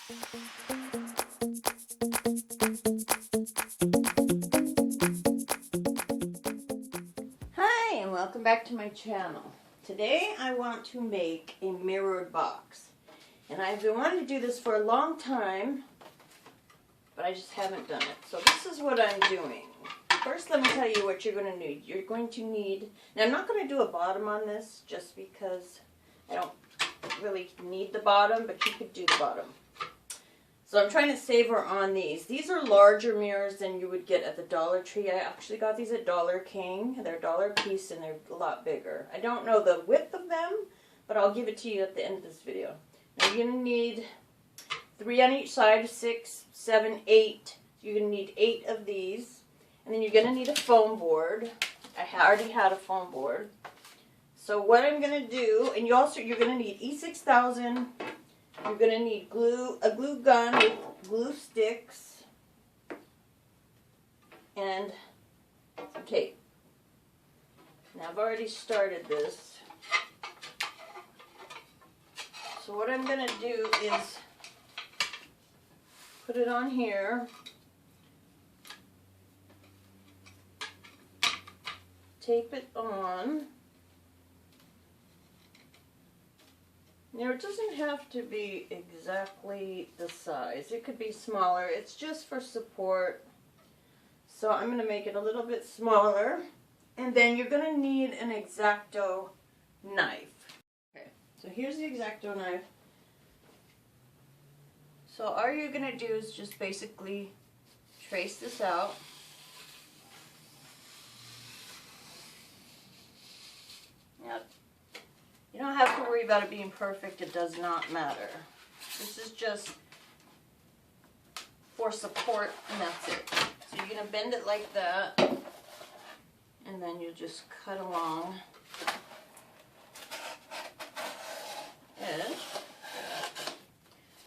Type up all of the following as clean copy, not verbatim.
Hi, and welcome back to my channel. Today I want to make a mirrored box. And I've been wanting to do this for a long time, but I just haven't done it. So this is what I'm doing. First, let me tell you what you're going to need. You're going to need, now I'm not going to do a bottom on this just because I don't really need the bottom, but you could do the bottom. So I'm trying to save her on these. These are larger mirrors than you would get at the Dollar Tree. I actually got these at Dollar King. They're $1 a piece and they're a lot bigger. I don't know the width of them, but I'll give it to you at the end of this video. Now you're going to need 3 on each side, 6, 7, 8. You're going to need 8 of these. And then you're going to need a foam board. I already had a foam board. So what I'm going to do, and you're going to need E6000. You're going to need a glue gun with glue sticks, and some tape. Now I've already started this. So what I'm going to do is put it on here, tape it on. Now it doesn't have to be exactly the size. It could be smaller. It's just for support. So I'm going to make it a little bit smaller. And then you're going to need an Exacto knife. Okay, so here's the Exacto knife. So all you're going to do is just basically trace this out. Now, you don't have to worry about it being perfect. It does not matter. This is just for support, and that's it. So you're going to bend it like that, and then you just cut along edge.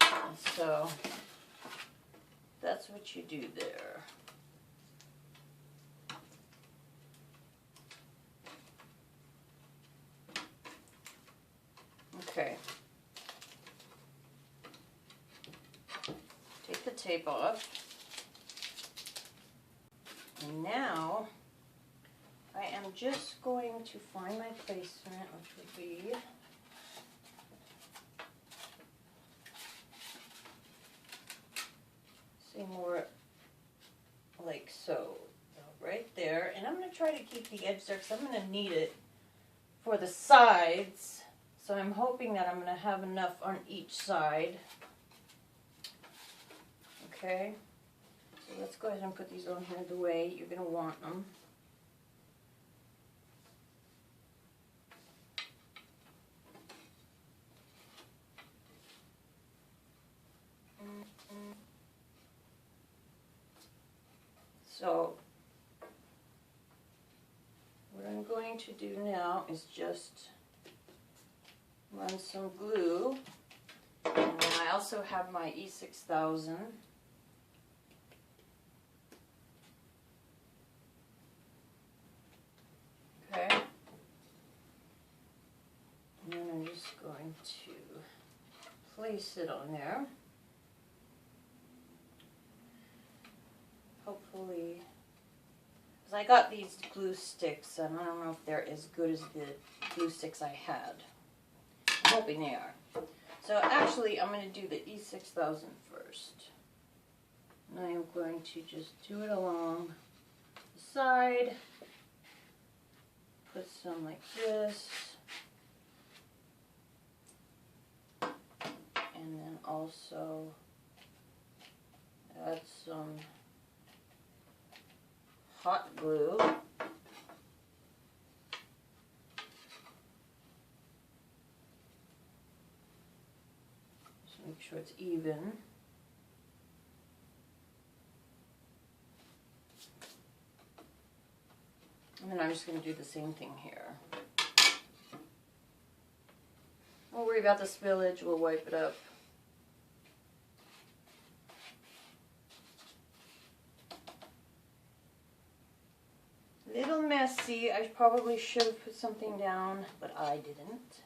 And so that's what you do there. Okay. Take the tape off. And now I am just going to find my placement, which would be say more like so. Right there. And I'm going to try to keep the edge there because I'm going to need it for the sides. So I'm hoping that I'm going to have enough on each side. Okay, so let's go ahead and put these on here the way you're going to want them. So what I'm going to do now is just run some glue, and then I also have my E6000. Okay, and then I'm just going to place it on there. Hopefully, because I got these glue sticks, and I don't know if they're as good as the glue sticks I had. I'm hoping they are. So actually, I'm going to do the E6000 first. And I am going to just do it along the side. Put some like this. And then also add some hot glue. Just make sure it's even. And then I'm just going to do the same thing here. Don't worry about the spillage, we'll wipe it up. Little messy. I probably should have put something down, but I didn't.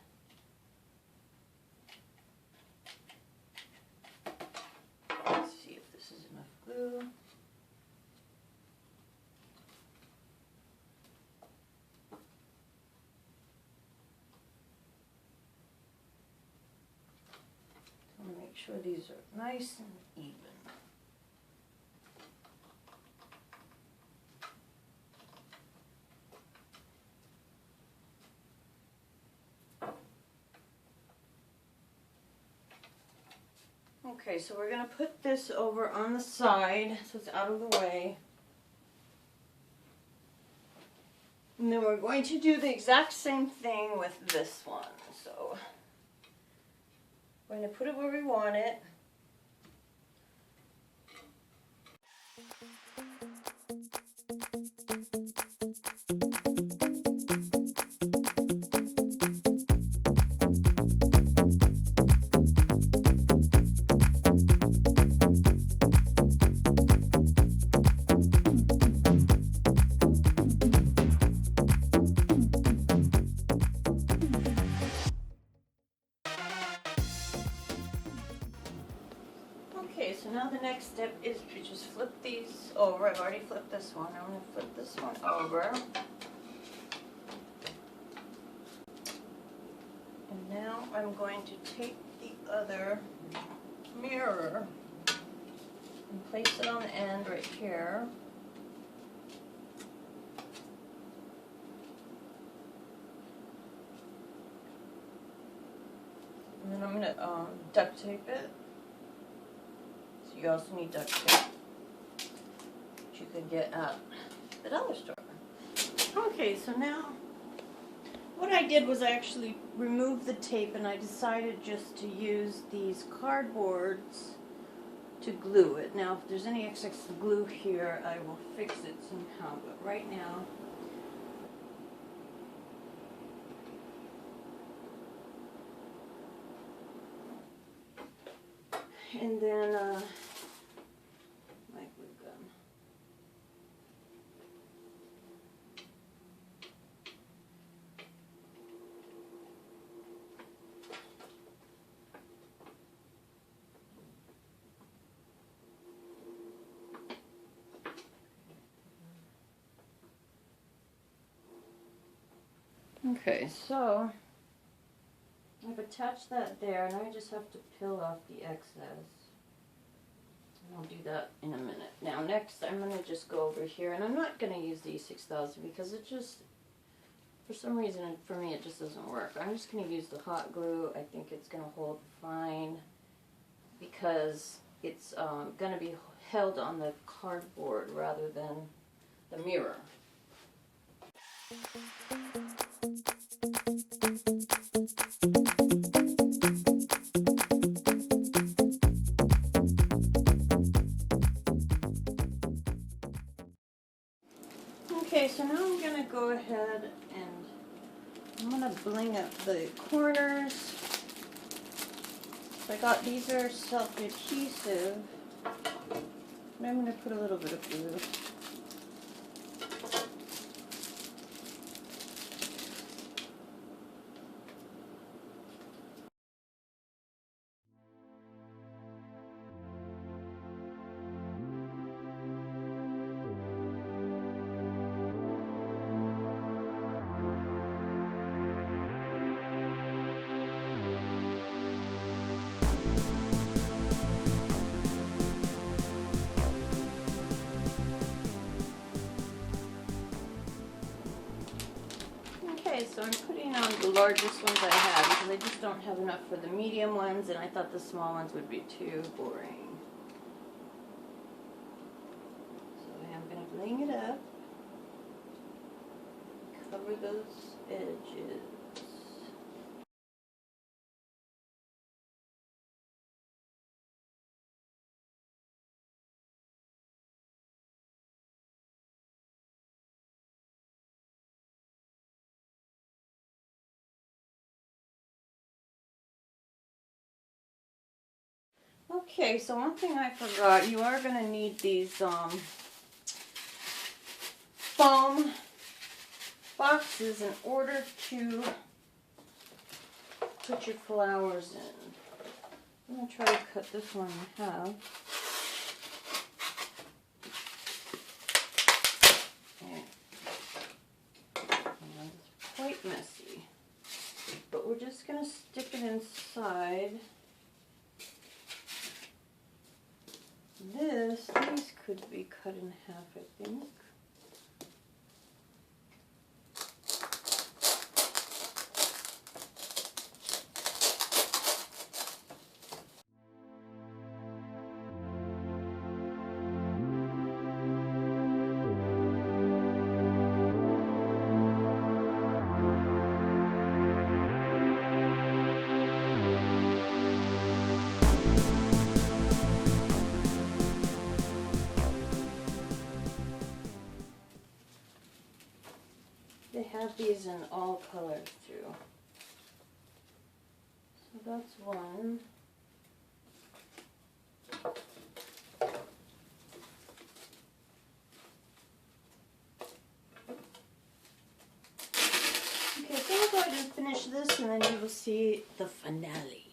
sure these are nice and even. Okay, so we're going to put this over on the side so it's out of the way. And then we're going to do the exact same thing with this one. So we're going to put it where we want it. Okay, so now the next step is to just flip these over. I've already flipped this one. I'm going to flip this one over. And now I'm going to take the other mirror and place it on the end right here. And then I'm going to duct tape it. So you also need duct tape, which you can get at the dollar store. Okay, so now what I did was I actually removed the tape and I decided just to use these cardboards to glue it. Now if there's any excess glue here, I will fix it somehow, but right now and then my glue gun. Okay, so I've attached that there, and I just have to peel off the excess. And I'll do that in a minute. Now next I'm going to just go over here, and I'm not going to use the E6000 because it just, for some reason for me it just doesn't work. I'm just going to use the hot glue. I think it's going to hold fine because it's going to be held on the cardboard rather than the mirror. Okay, so now I'm going to go ahead and I'm going to bling up the corners. So I got, these are self-adhesive, and I'm going to put a little bit of glue. Okay, so I'm putting on the largest ones I have because I just don't have enough for the medium ones, and I thought the small ones would be too boring. So I am going to bling it up, cover those edges. Okay, so one thing I forgot, you are going to need these foam boxes in order to put your flowers in. I'm going to try to cut this one in half. And it's quite messy, but we're just going to stick it inside. These could be cut in half, I think. They have these in all colors too. So that's one. Okay, so I'll go ahead and finish this and then you will see the finale.